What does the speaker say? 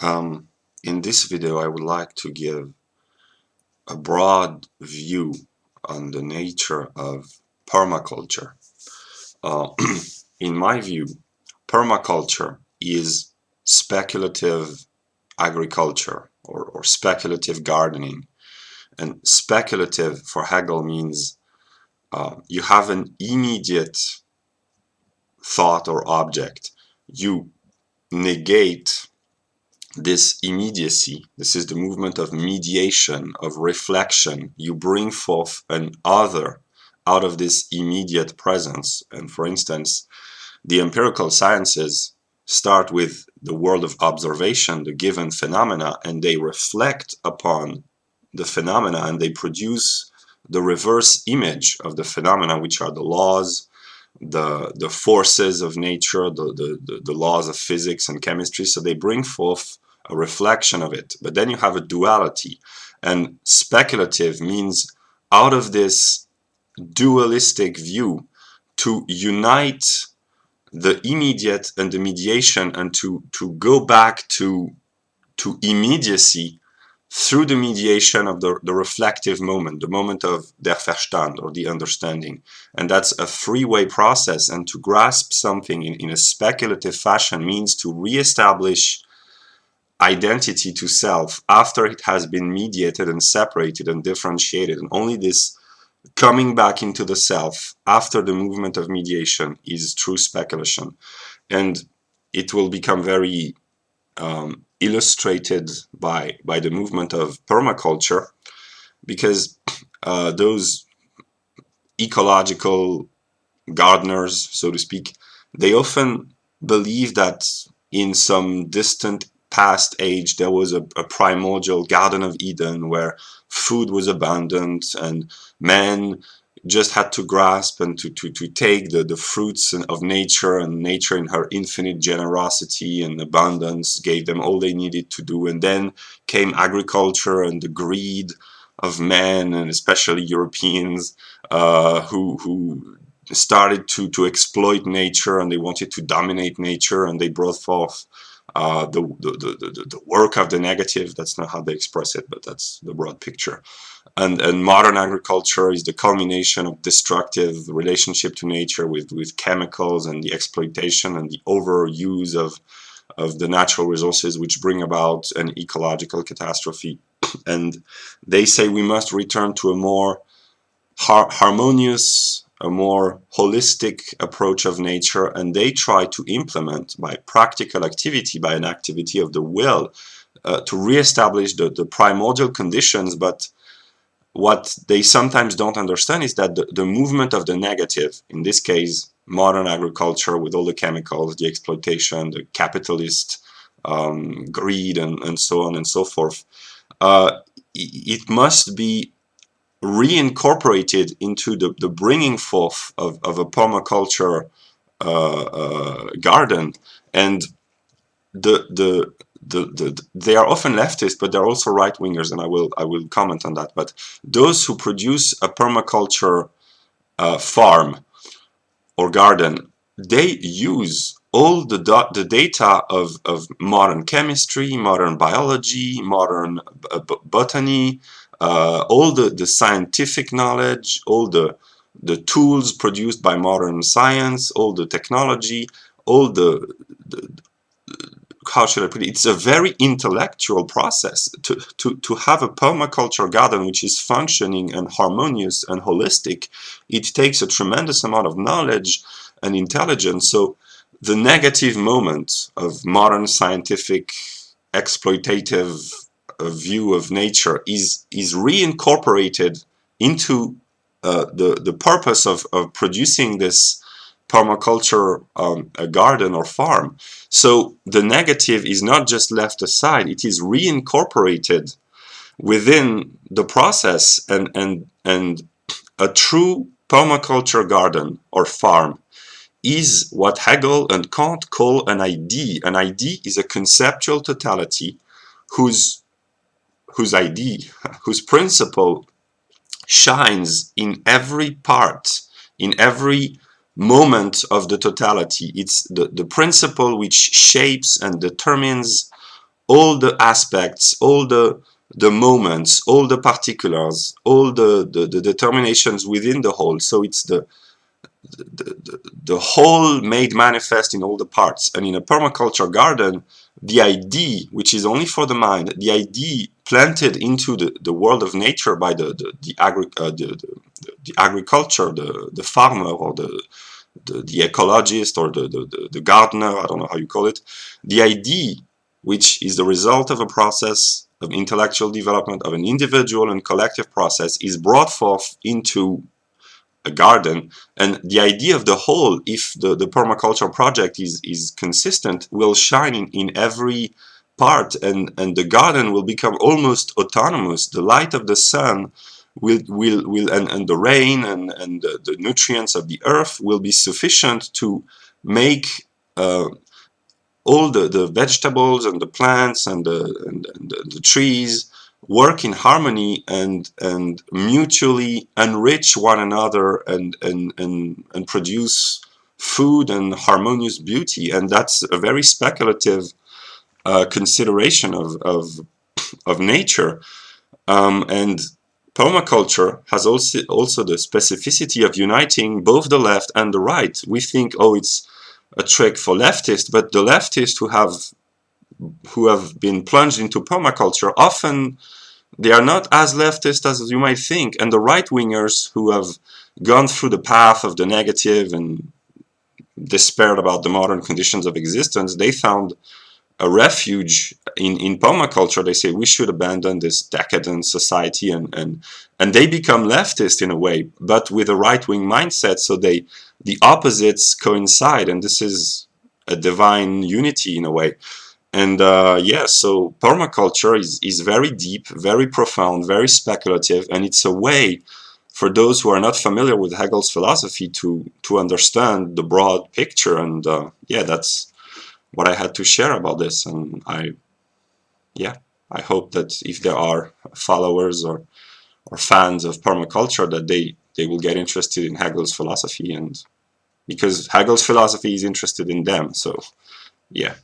In this video, I would like to give a broad view on the nature of permaculture. Uh, in my view, permaculture is speculative agriculture or speculative gardening. And speculative for Hegel means you have an immediate thought or object. You negate this immediacy. This is the movement of mediation, of reflection. You bring forth an other out of this immediate presence. And for instance, the empirical sciences start with the world of observation, the given phenomena, and they reflect upon the phenomena and they produce the reverse image of the phenomena, which are the laws, the forces of nature, the laws of physics and chemistry. So they bring forth a reflection of it. But then you have a duality. And speculative means out of this dualistic view to unite the immediate and the mediation and to go back to immediacy through the mediation of the reflective moment, the moment of der Verstand, or the understanding. And that's a three-way process, and to grasp something in a speculative fashion means to re-establish identity to self after it has been mediated and separated and differentiated. And only this coming back into the self after the movement of mediation is true speculation. And it will become very illustrated by the movement of permaculture, because those ecological gardeners, so to speak, they often believe that in some distant past age there was a primordial Garden of Eden where food was abundant and man just had to grasp and to take the fruits of nature, and nature in her infinite generosity and abundance gave them all they needed to do. And then came agriculture and the greed of men, and especially Europeans, who started to exploit nature, and they wanted to dominate nature, and they brought forth the work of the negative. That's not how they express it, but that's the broad picture. And modern agriculture is the culmination of destructive relationship to nature with chemicals and the exploitation and the overuse of the natural resources, which bring about an ecological catastrophe. And they say we must return to a more harmonious, a more holistic approach of nature, and they try to implement by practical activity, by an activity of the will, to re-establish the primordial conditions. But what they sometimes don't understand is that the movement of the negative, in this case modern agriculture with all the chemicals, the exploitation, the capitalist greed, and so on and so forth, it must be reincorporated into the bringing forth of a permaculture garden. And they are often leftist, but they're also right-wingers, and I will comment on that. But those who produce a permaculture farm or garden, they use all the data of modern chemistry, modern biology, modern botany, all the scientific knowledge, all the tools produced by modern science, all the technology, all the how should I put it? It's a very intellectual process to have a permaculture garden which is functioning and harmonious and holistic. It takes a tremendous amount of knowledge and intelligence. So the negative moment of modern scientific exploitative view of nature is reincorporated into the purpose of producing this permaculture a garden or farm. So the negative is not just left aside, it is reincorporated within the process, and a true permaculture garden or farm is what Hegel and Kant call an idea. An idea is a conceptual totality whose idea, whose principle shines in every part, in every moment of the totality. It's the principle which shapes and determines all the aspects, all the moments, all the particulars, all the determinations within the whole. So it's the whole made manifest in all the parts. And in a permaculture garden, the idea, which is only for the mind, the idea planted into the world of nature by the agriculture, the farmer, or the ecologist, or the gardener, I don't know how you call it, the idea, which is the result of a process of intellectual development of an individual and collective process, is brought forth into a garden. And the idea of the whole, if the permaculture project is consistent, will shine in every part, and the garden will become almost autonomous. The light of the sun will and the rain and the nutrients of the earth will be sufficient to make all the vegetables and the plants and the trees work in harmony and mutually enrich one another and produce food and harmonious beauty. And that's a very speculative consideration of nature. And permaculture has also the specificity of uniting both the left and the right. We think, oh, it's a trick for leftists, but the leftists who have been plunged into permaculture, often they are not as leftist as you might think. And the right-wingers who have gone through the path of the negative and despaired about the modern conditions of existence, they found a refuge in permaculture. They say we should abandon this decadent society, and they become leftist in a way, but with a right-wing mindset. So the opposites coincide, and this is a divine unity in a way. And yeah, so permaculture is very deep, very profound, very speculative, and it's a way for those who are not familiar with Hegel's philosophy to understand the broad picture. And yeah, that's what I had to share about this. And I hope that if there are followers or fans of permaculture, that they will get interested in Hegel's philosophy, and because Hegel's philosophy is interested in them. So yeah.